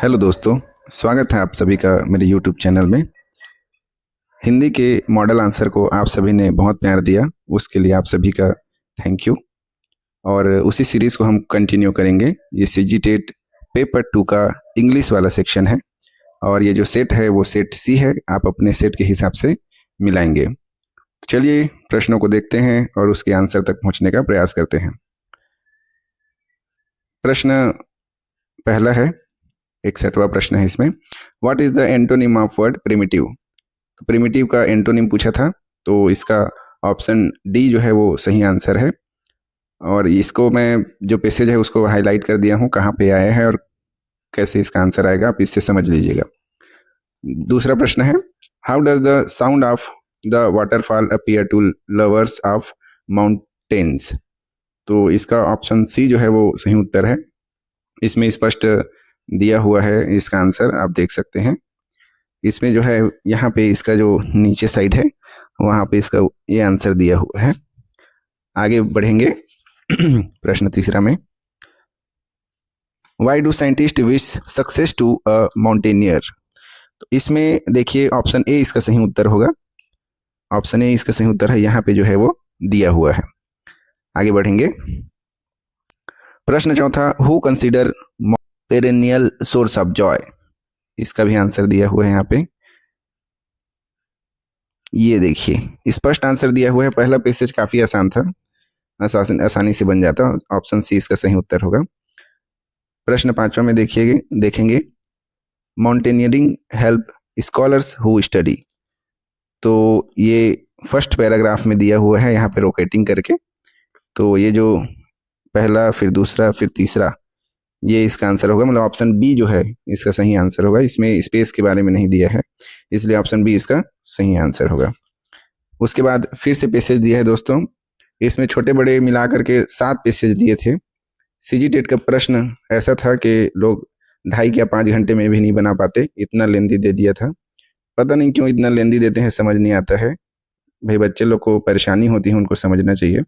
Hello दोस्तों, स्वागत है आप सभी का मेरे यूट्यूब चैनल में। हिंदी के मॉडल आंसर को आप सभी ने बहुत प्यार दिया, उसके लिए आप सभी का थैंक यू। और उसी सीरीज़ को हम कंटिन्यू करेंगे। ये सी टेट पेपर 2 का इंग्लिश वाला सेक्शन है और ये जो सेट है वो सेट सी है। आप अपने सेट के हिसाब से मिलाएंगे। तो चलिए प्रश्नों को देखते हैं और उसके आंसर तक पहुंचने का प्रयास करते हैं। प्रश्न पहला है, 61वां प्रश्न है इसमें। What is the antonym of word primitive? तो प्रिमिटिव का एंटोनिम पूछा था, तो इसका ऑप्शन डी जो है वो सही आंसर है। और इसको मैं जो पैसेज है उसको हाईलाइट कर दिया हूँ, कहाँ पे आया है और कैसे इसका आंसर आएगा, आप इससे समझ लीजिएगा। दूसरा प्रश्न है, how does the sound of the waterfall appear to lovers of mountains? तो इसका ऑप्शन सी जो है वो सही उत्तर है। इसमें स्पष्ट दिया हुआ है इसका आंसर, आप देख सकते हैं। इसमें जो है यहाँ पे इसका जो नीचे साइड है वहाँ पे इसका ये आंसर दिया हुआ है। आगे बढ़ेंगे प्रश्न तीसरा में, why do scientist wish success to a mountaineer? तो इसमें देखिए ऑप्शन ए इसका सही उत्तर होगा। ऑप्शन ए इसका सही उत्तर है, यहाँ पे जो है वो दिया हुआ है। आगे बढ़ेंगे, प्रश्न चौथा, who consider perennial source of Joy? इसका भी आंसर दिया हुआ है यहाँ पे। ये देखिए स्पष्ट आंसर दिया हुआ है। पहला पैसेज काफी आसान था, आसानी से बन जाता। ऑप्शन सी इसका सही उत्तर होगा। प्रश्न पांचवा में देखेंगे, mountaineering help scholars who study? तो ये फर्स्ट पैराग्राफ में दिया हुआ है यहाँ पे रोकेटिंग करके। तो ये जो पहला, फिर दूसरा, फिर तीसरा, ये इसका आंसर होगा। मतलब ऑप्शन बी जो है इसका सही आंसर होगा। इसमें स्पेस के बारे में नहीं दिया है, इसलिए ऑप्शन बी इसका सही आंसर होगा। उसके बाद फिर से पैसेज दिया है दोस्तों। इसमें छोटे बड़े मिला करके 7 पैसेज दिए थे। सीजी टेट का प्रश्न ऐसा था कि लोग 2.5 या 5 घंटे में भी नहीं बना पाते, इतना लेंदी दे दिया था। पता नहीं क्यों इतना लेंदी देते हैं, समझ नहीं आता है। भाई बच्चे लोग को परेशानी होती है, उनको समझना चाहिए।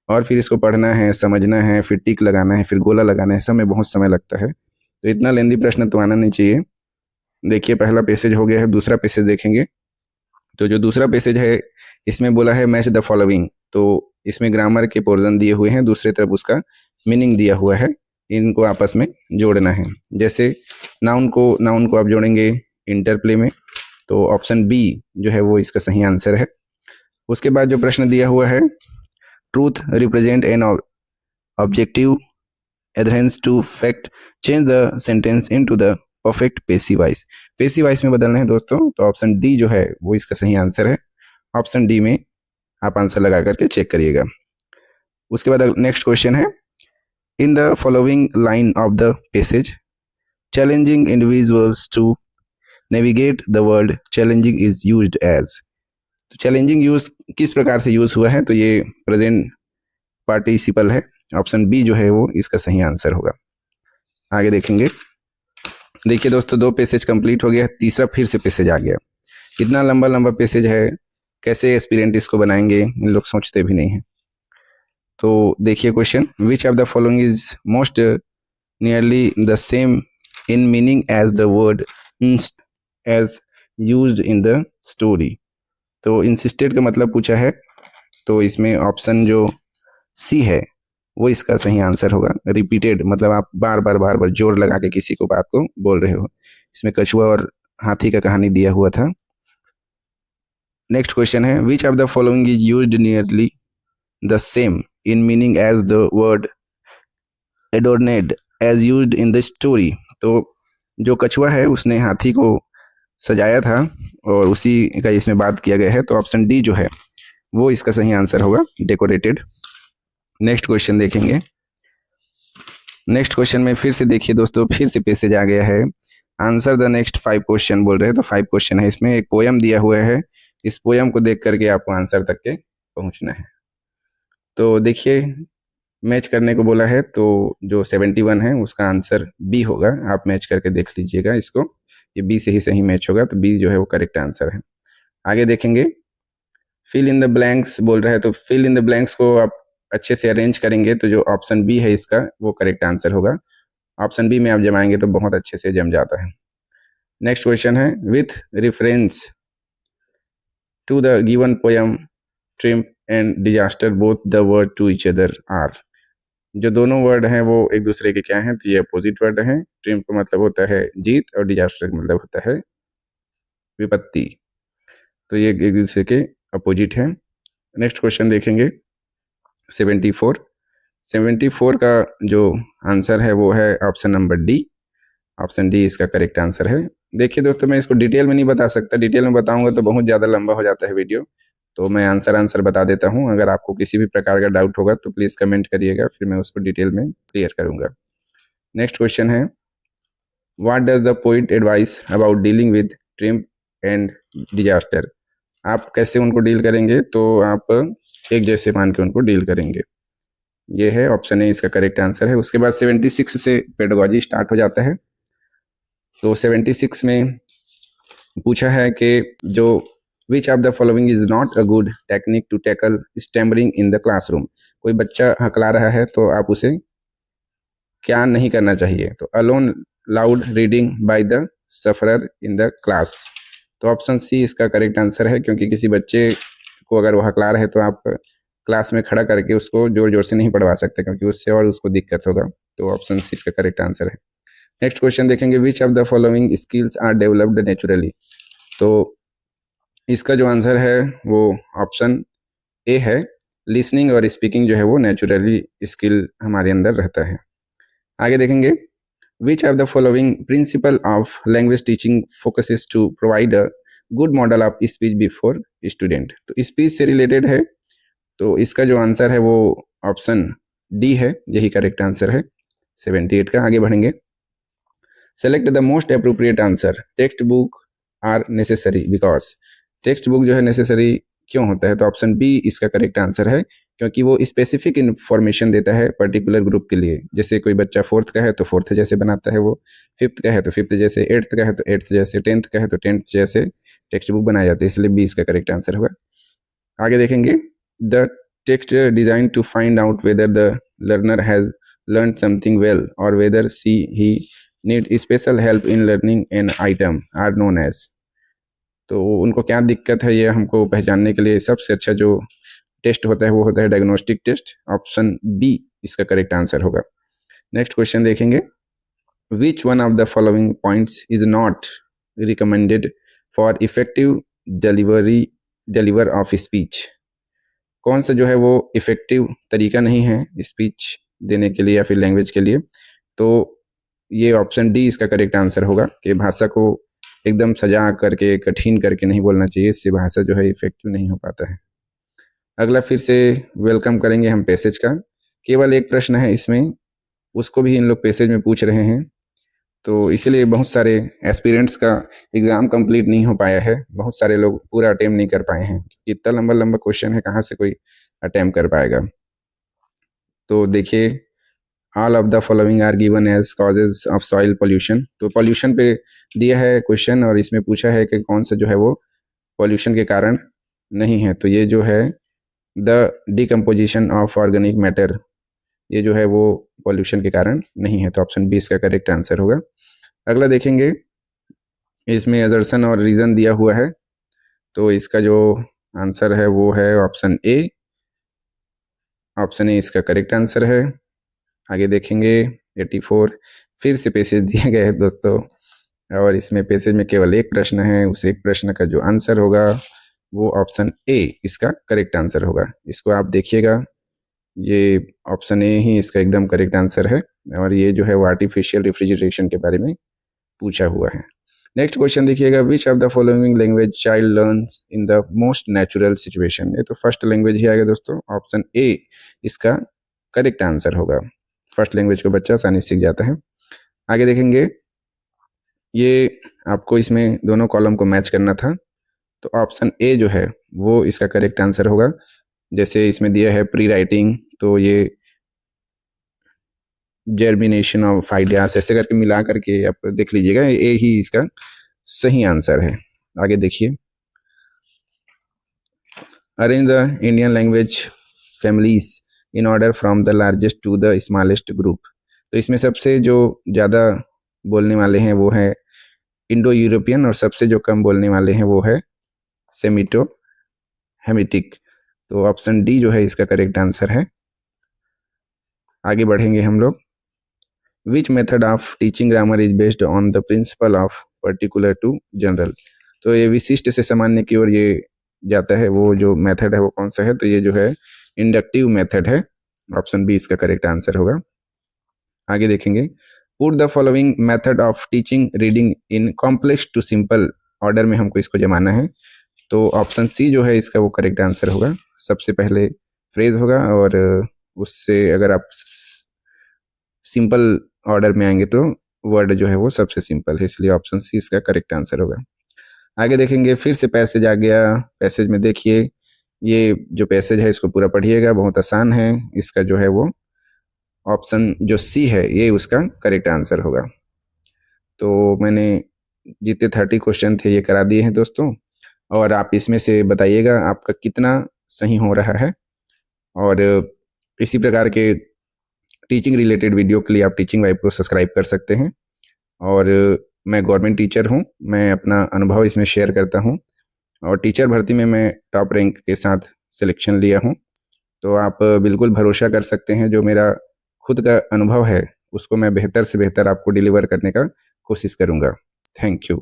और फिर इसको पढ़ना है, समझना है, फिर टिक लगाना है, फिर गोला लगाना है, सब में बहुत समय लगता है। तो इतना लेंदी प्रश्न तो आना नहीं चाहिए। देखिए पहला पैसेज हो गया है, दूसरा पैसेज देखेंगे। तो जो दूसरा पैसेज है इसमें बोला है मैच द फॉलोइंग। तो इसमें ग्रामर के पोर्शन दिए हुए हैं, दूसरी तरफ उसका मीनिंग दिया हुआ है। इनको आपस में जोड़ना है। जैसे नाउन को आप जोड़ेंगे इंटरप्ले में, तो ऑप्शन बी जो है वो इसका सही आंसर है। उसके बाद जो प्रश्न दिया हुआ है, truth represent an objective adherence to fact, change the sentence into the perfect passive voice. Passive voice में बदलना है दोस्तों, तो ऑप्शन डी जो है वो इसका सही आंसर है। ऑप्शन डी में आप आंसर लगा करके चेक करिएगा। उसके बाद नेक्स्ट क्वेश्चन है, in the following line of the passage challenging individuals to navigate the world challenging is used as. तो चैलेंजिंग यूज किस प्रकार से यूज हुआ है? तो ये प्रेजेंट पार्टिसिपल है। ऑप्शन बी जो है वो इसका सही आंसर होगा। आगे देखेंगे। देखिए दोस्तों 2 पैसेज कंप्लीट हो गया, तीसरा फिर से पैसेज आ गया। इतना लंबा लंबा पैसेज है, कैसे एस्पिरेंट इसको बनाएंगे, इन लोग सोचते भी नहीं है। तो देखिए question, which of the following is most nearly the same in meaning as the word as used in the story? तो इंसिस्टेड का मतलब पूछा है, तो इसमें ऑप्शन जो सी है वो इसका सही आंसर होगा। रिपीटेड मतलब आप बार बार जोर लगा के किसी को बात को बोल रहे हो। इसमें कछुआ और हाथी का कहानी दिया हुआ था। नेक्स्ट क्वेश्चन है, which of the following is used nearly the same in meaning as the word adorned as used in the story? तो जो कछुआ है उसने हाथी को सजाया था और उसी का इसमें बात किया गया है। तो ऑप्शन डी जो है वो इसका सही आंसर होगा, डेकोरेटेड। नेक्स्ट क्वेश्चन देखेंगे। नेक्स्ट क्वेश्चन में फिर से देखिए दोस्तों, फिर से पैसेज आ गया है, आंसर द नेक्स्ट 5 क्वेश्चन बोल रहे हैं। तो 5 क्वेश्चन है, इसमें एक पोयम दिया हुआ है। इस पोयम को देख करके आपको आंसर तक के पहुंचना है। तो देखिए मैच करने को बोला है, तो जो 71 है उसका आंसर बी होगा। आप मैच करके देख लीजिएगा इसको, ये बी से ही सही मैच होगा। तो बी जो है वो करेक्ट आंसर है। आगे देखेंगे, फिल इन द ब्लैंक्स बोल रहा है। तो फिल इन द ब्लैंक्स को आप अच्छे से अरेंज करेंगे तो जो ऑप्शन बी है इसका वो करेक्ट आंसर होगा। ऑप्शन बी में आप जमाएंगे तो बहुत अच्छे से जम जाता है। नेक्स्ट क्वेश्चन है, with reference to the given poem triumph and disaster both the word to each other are. जो दोनों वर्ड हैं वो एक दूसरे के क्या हैं, तो ये अपोजिट वर्ड हैं। ट्रिम्प का मतलब होता है जीत और डिजास्टर का मतलब होता है विपत्ति, तो ये एक दूसरे के अपोजिट हैं। नेक्स्ट क्वेश्चन देखेंगे 74 का जो आंसर है वो है option number D. Option D इसका करेक्ट आंसर है। देखिए दोस्तों, मैं इसको डिटेल में नहीं बता सकता, डिटेल में बताऊंगा तो बहुत ज़्यादा लंबा हो जाता है वीडियो, तो मैं आंसर बता देता हूं। अगर आपको किसी भी प्रकार का डाउट होगा तो प्लीज़ कमेंट करिएगा, फिर मैं उसको डिटेल में क्लियर करूंगा। नेक्स्ट क्वेश्चन है, what does the poet advice about dealing with triumph and disaster. आप कैसे उनको डील करेंगे, तो आप एक जैसे मान के उनको डील करेंगे। ये है ऑप्शन ए इसका करेक्ट आंसर है। उसके बाद 76 से पेडागॉजी स्टार्ट हो जाता है। तो 76 में पूछा है कि जो which of the following is not a good technique to tackle stammering in the classroom. कोई बच्चा हकला रहा है तो आप उसे क्या नहीं करना चाहिए, तो alone loud reading by the sufferer in the class. तो ऑप्शन सी इसका करेक्ट आंसर है, क्योंकि किसी बच्चे को अगर वो हकला रहे तो आप क्लास में खड़ा करके उसको जोर जोर से नहीं पढ़वा सकते, क्योंकि उससे और उसको दिक्कत होगा। तो ऑप्शन सी इसका करेक्ट आंसर है। नेक्स्ट क्वेश्चन देखेंगे, which of the following skills are developed naturally. तो इसका जो आंसर है वो ऑप्शन ए है, लिसनिंग और स्पीकिंग जो है वो नेचुरली स्किल हमारे अंदर रहता है। आगे देखेंगे, which of the following principle of language teaching focuses to provide a good model of speech before student. तो स्पीच से रिलेटेड है, तो इसका जो आंसर है वो ऑप्शन डी है, यही करेक्ट आंसर है 78 का। आगे बढ़ेंगे, select the most appropriate answer. Textbook are necessary because. Textbook जो है नेसेसरी क्यों होता है, तो ऑप्शन बी इसका करेक्ट आंसर है, क्योंकि वो स्पेसिफिक इन्फॉर्मेशन देता है पर्टिकुलर ग्रुप के लिए। जैसे कोई बच्चा 4th का है तो 4th जैसे बनाता है वो, 5th का है तो 5th जैसे, 8th का है तो 8th जैसे, 10th का है तो 10th जैसे टेक्स्ट बुक बनाया जाता है, इसलिए बी इसका करेक्ट आंसर होगा। आगे देखेंगे, the text design to find out whether the learner has learn something well और whether he need special help in learning an item are known as. तो उनको क्या दिक्कत है ये हमको पहचानने के लिए सबसे अच्छा जो टेस्ट होता है वो होता है डायग्नोस्टिक टेस्ट। ऑप्शन बी इसका करेक्ट आंसर होगा। नेक्स्ट क्वेश्चन देखेंगे, which one of the following points is not recommended for effective deliver of speech. कौन सा जो है वो इफेक्टिव तरीका नहीं है स्पीच देने के लिए या फिर लैंग्वेज के लिए, तो ये ऑप्शन डी इसका करेक्ट आंसर होगा कि भाषा को एकदम सजा करके कठिन करके नहीं बोलना चाहिए, इससे भाषा जो है इफेक्टिव नहीं हो पाता है। अगला फिर से वेलकम करेंगे हम पैसेज का। केवल एक प्रश्न है इसमें, उसको भी इन लोग पैसेज में पूछ रहे हैं, तो इसीलिए बहुत सारे एस्पिरेंट्स का एग्ज़ाम कंप्लीट नहीं हो पाया है। बहुत सारे लोग पूरा अटेम्प्ट नहीं कर पाए हैं, इतना लंबा लंबा क्वेश्चन है, कहाँ से कोई अटेम्प्ट कर पाएगा। तो देखिए, all of the following are given as causes of soil pollution. तो पोल्यूशन पे दिया है क्वेश्चन और इसमें पूछा है कि कौन सा जो है वो पोल्यूशन के कारण नहीं है, तो ये जो है the decomposition of organic matter, ये जो है वो पोल्यूशन के कारण नहीं है, तो ऑप्शन बी इसका करेक्ट आंसर होगा। अगला देखेंगे, इसमें असर्शन और रीज़न दिया हुआ है, तो इसका जो आंसर है वो है ऑप्शन ए। ऑप्शन ए इसका करेक्ट आंसर है। आगे देखेंगे 84, फिर से पैसेज दिया गया है दोस्तों, और इसमें पैसेज में केवल एक प्रश्न है, उस एक प्रश्न का जो आंसर होगा वो ऑप्शन ए इसका करेक्ट आंसर होगा। इसको आप देखिएगा, ये ऑप्शन ए ही इसका एकदम करेक्ट आंसर है, और ये जो है वो आर्टिफिशियल रेफ्रिजरेशन के बारे में पूछा हुआ है। नेक्स्ट क्वेश्चन देखिएगा, विच of the following language child learns in the most natural situation. ये तो फर्स्ट लैंग्वेज ही आएगा दोस्तों, ऑप्शन ए इसका करेक्ट आंसर होगा। फर्स्ट लैंग्वेज को बच्चा आसानी से सीख जाता है। आगे देखेंगे, ये आपको इसमें दोनों कॉलम को मैच करना था, तो ऑप्शन ए जो है वो इसका करेक्ट आंसर होगा। जैसे इसमें दिया है प्री राइटिंग, तो ये जर्मिनेशन ऑफ आइडियाज ऐसे करके मिला करके आप देख लीजिएगा, ए ही इसका सही आंसर है। आगे देखिए, arrange the Indian language families in order from the largest to the smallest group. तो इसमें सबसे जो ज़्यादा बोलने वाले हैं वो है इंडो यूरोपियन, और सबसे जो कम बोलने वाले हैं वो है सेमिटो हेमिटिक। तो ऑप्शन डी जो है इसका करेक्ट आंसर है। आगे बढ़ेंगे हम लोग। Which method of teaching grammar is based on the principle of particular to general. तो ये विशिष्ट से सामान्य की ओर ये जाता है, वो जो मेथड है वो कौन सा है, तो ये जो है इंडक्टिव मेथड है। ऑप्शन बी इसका करेक्ट आंसर होगा। आगे देखेंगे। Put the following method of teaching reading in complex to simple order में हमको इसको जमाना है। तो ऑप्शन सी जो है इसका वो करेक्ट आंसर होगा। सबसे पहले फ्रेज होगा और उससे अगर आप सिंपल ऑर्डर में आएंगे तो वर्ड जो है वो सबसे सिंपल है, इसलिए ऑप्शन सी इसका करेक्ट आंसर होगा। आगे देखेंगे। फिर से पैसेज आ गया। पैसेज में देखिए, ये जो पैसेज है इसको पूरा पढ़िएगा, बहुत आसान है। इसका जो है वो ऑप्शन जो सी है ये उसका करेक्ट आंसर होगा। तो मैंने जितने 30 क्वेश्चन थे ये करा दिए हैं दोस्तों, और आप इसमें से बताइएगा आपका कितना सही हो रहा है। और इसी प्रकार के टीचिंग रिलेटेड वीडियो के लिए आप टीचिंग वाइब को सब्सक्राइब कर सकते हैं। और मैं गवर्नमेंट टीचर हूँ, मैं अपना अनुभव इसमें शेयर करता हूँ, और टीचर भर्ती में मैं टॉप रैंक के साथ सिलेक्शन लिया हूँ। तो आप बिल्कुल भरोसा कर सकते हैं, जो मेरा खुद का अनुभव है उसको मैं बेहतर से बेहतर आपको डिलीवर करने का कोशिश करूँगा। Thank you.